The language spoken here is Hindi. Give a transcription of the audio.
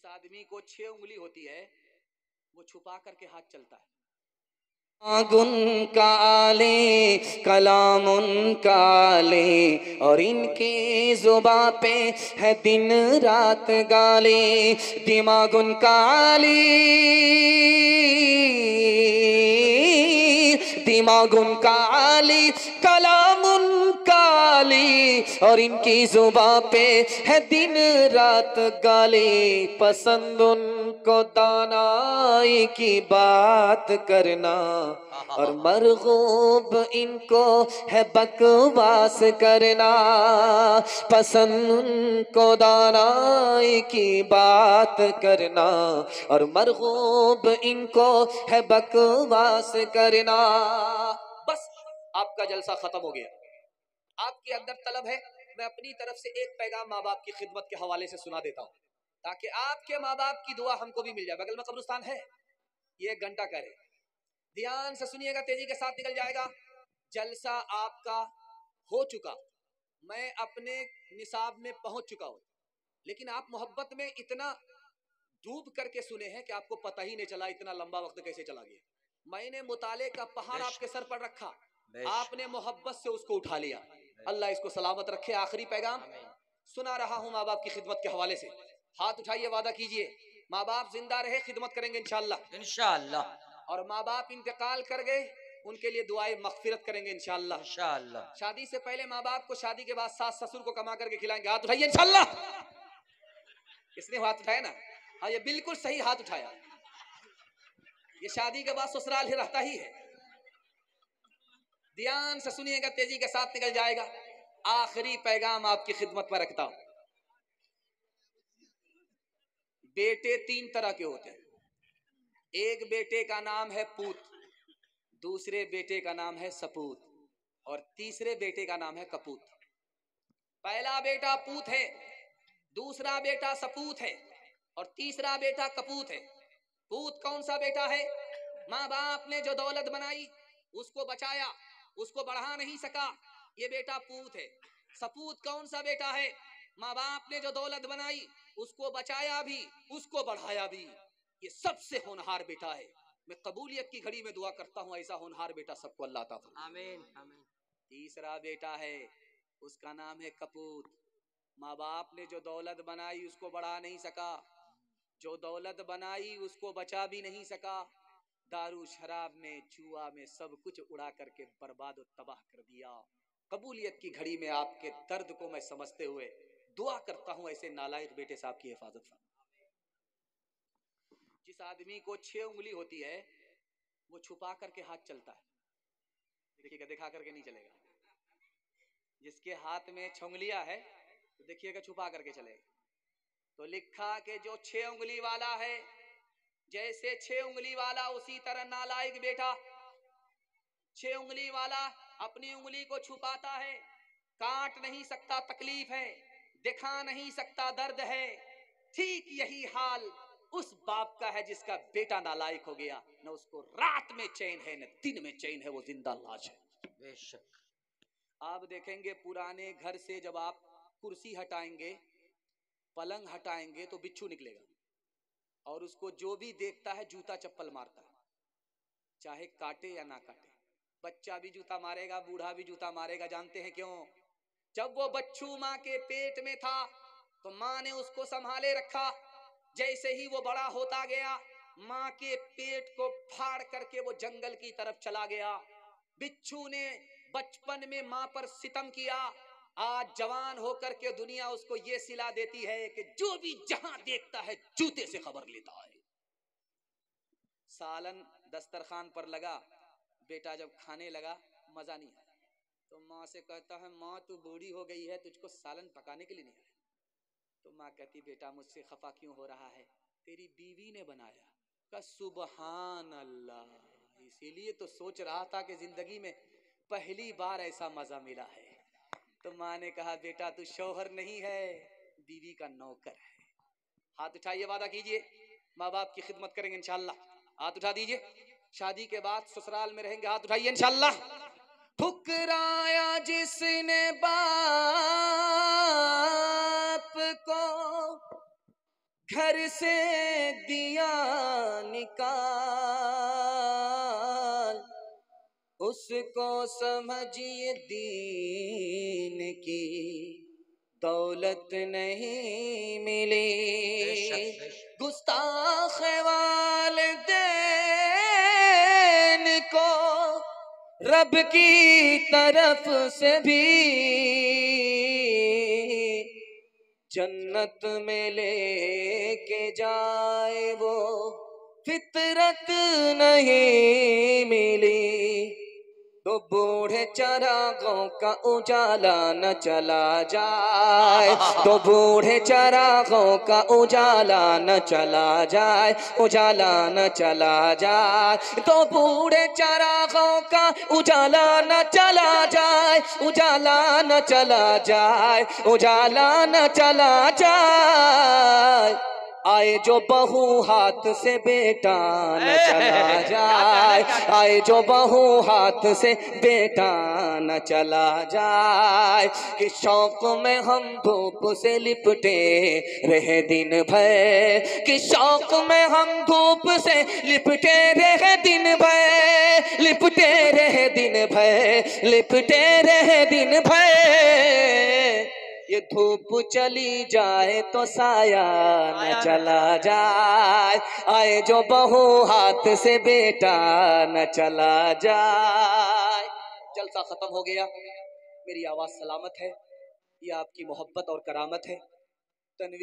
आदमी को 6 उंगली होती है वो छुपा करके हाथ चलता है। गुन काले कलाम काले और इनकी जुबां पे है दिन रात गाले। दिमागुन काली दिमागुन काली कलामुन काली और इनकी जुबां पे है दिन रात गाली। पसंद उनको दानाई की बात करना और मरगूब इनको है बकवास करना। पसंद उनको दानाई की बात करना और मरगूब इनको है बकवास करना। बस आपका जलसा खत्म हो गया। आपके अंदर तलब है, मैं अपनी तरफ से एक पैगाम माँ बाप की खिदमत के हवाले से सुना देता हूँ ताकि आपके माँ बाप की दुआ हमको भी मिल जाए। बगल में कब्रिस्तान है, ये 1 घंटा करे, ध्यान से सुनिएगा, तेजी के साथ निकल जाएगा। जलसा आपका हो चुका, मैं अपने निसाब में पहुंच चुका हूं, लेकिन आप मोहब्बत में इतना डूब करके सुने हैं कि आपको पता ही नहीं चला इतना लंबा वक्त कैसे चला गया। मैंने मुताले का पहाड़ आपके सर पर रखा, आपने मोहब्बत से उसको उठा लिया। अल्लाह इसको सलामत रखे। आखिरी पैगाम सुना रहा हूं माँ बाप की खिदमत के हवाले से। हाथ उठाइए, वादा कीजिए माँ बाप जिंदा रहे खिदमत करेंगे इंशाअल्लाह इंशाअल्लाह। और माँ बाप इंतकाल कर गए उनके लिए दुआए मगफिरत करेंगे इंशाअल्लाह इंशाअल्लाह। शादी से पहले माँ बाप को, शादी के बाद सास ससुर को कमा करके खिलाएंगे। हाथ उठाइए इंशाअल्लाह। इसने हाथ उठाया ना, हाँ ये बिल्कुल सही हाथ उठाया। ये शादी के बाद ससुराल ही रहता ही है। ध्यान से सुनिएगा, तेजी के साथ निकल जाएगा। आखिरी पैगाम आपकी खिदमत पर रखता हूं। बेटे 3 तरह के होते हैं। एक बेटे का नाम है पूत, दूसरे बेटे का नाम है सपूत और तीसरे बेटे का नाम है कपूत। पहला बेटा पूत है, दूसरा बेटा सपूत है और तीसरा बेटा कपूत है। पूत कौन सा बेटा है? माँ बाप ने जो दौलत बनाई उसको बचाया, उसको बढ़ा नहीं सका, ये बेटा पूत है। सपूत कौन सा बेटा है? माँ बाप ने जो दौलत बनाई उसको बचाया भी, उसको बढ़ाया भी, ये सबसे होनहार बेटा है। मैं कबूलियत की घड़ी में दुआ करता हूँ ऐसा होनहार बेटा सबको अल्लाह अता फरमाए। आमीन आमीन। तीसरा बेटा है, उसका नाम है कपूत। माँ बाप ने जो दौलत बनाई उसको बढ़ा नहीं सका, जो दौलत बनाई उसको बचा भी नहीं सका, दारू शराब में, जुआ में सब कुछ उड़ा करके बर्बाद और तबाह कर दिया। कबूलियत की घड़ी में आपके दर्द को मैं समझते हुए दुआ करता हूं ऐसे नालायक बेटे साहब की हिफाजत फरमा। जिस आदमी को 6 उंगली होती है वो छुपा करके हाथ चलता है, देखिएगा, दिखा करके नहीं चलेगा। जिसके हाथ में 6 उंगलियां है तो देखिएगा छुपा करके चलेगा। तो लिखा कि जो 6 उंगली वाला है, जैसे 6 उंगली वाला उसी तरह नालायक बेटा। 6 उंगली वाला अपनी उंगली को छुपाता है, काट नहीं सकता, तकलीफ है, दिखा नहीं सकता, दर्द है। ठीक यही हाल उस बाप का है जिसका बेटा नालायक हो गया। न उसको रात में चैन है न दिन में चैन है, वो जिंदा लाश है। बेशक आप देखेंगे पुराने घर से जब आप कुर्सी हटाएंगे, पलंग हटाएंगे तो बिच्छू निकलेगा और उसको जो भी देखता है जूता चप्पल मारता है, चाहे काटे या ना काटे। बच्चा भी जूता मारेगा, बूढ़ा भी जूता मारेगा। जानते हैं क्यों? जब वो बच्चू माँ के पेट में था तो माँ ने उसको संभाले रखा। जैसे ही वो बड़ा होता गया, माँ के पेट को फाड़ करके वो जंगल की तरफ चला गया। बिच्छू ने बचपन में माँ पर सितम किया, आज जवान होकर के दुनिया उसको ये सिला देती है कि जो भी जहां देखता है जूते से खबर लेता है। सालन दस्तरखान पर लगा, बेटा जब खाने लगा मजा नहीं आया तो माँ से कहता है, माँ तू बूढ़ी हो गई है, तुझको सालन पकाने के लिए नहीं आया। तो माँ कहती, बेटा मुझसे खफा क्यों हो रहा है, तेरी बीवी ने बनाया। का सुबहान अल्लाह, इसीलिए तो सोच रहा था कि जिंदगी में पहली बार ऐसा मजा मिला है। तो माँ ने कहा, बेटा तू शौहर नहीं है, बीवी का नौकर है। हाथ उठाइए, वादा कीजिए माँ बाप की खिदमत करेंगे इंशाअल्लाह। हाथ उठा दीजिए। शादी के बाद ससुराल में रहेंगे, हाथ उठाइए इंशाअल्लाह। ठुकराया जिसने बाप को घर से दिया निकाल, उसको समझिए दीन की दौलत नहीं मिली। गुस्ताख वालिदैन को रब की तरफ से भी जन्नत में लेके जाए वो फितरत नहीं मिली। तो बूढ़े चरागों का उजाला न चला जाए, तो बूढ़े चरागों का उजाला न चला जाए, उजाला न चला जाए, तो बूढ़े चरागों का उजाला न चला जाए, उजाला न चला जाए, उजाला न चला जाए। आए जो बहू हाथ से बेटा न चला जाए, आए जो बहू हाथ से बेटा न चला जाए। कि शौक में हम धूप से लिपटे रहे दिन भर, कि शौक में हम धूप से लिपटे रहे दिन भर, लिपटे रहे दिन भर, लिपटे रहे दिन भर। ये धूप चली जाए तो साया न चला जाए, आए जो बहू हाथ से बेटा न चला जाए। जलसा खत्म हो गया, मेरी आवाज सलामत है, ये आपकी मोहब्बत और करामत है। तनवीर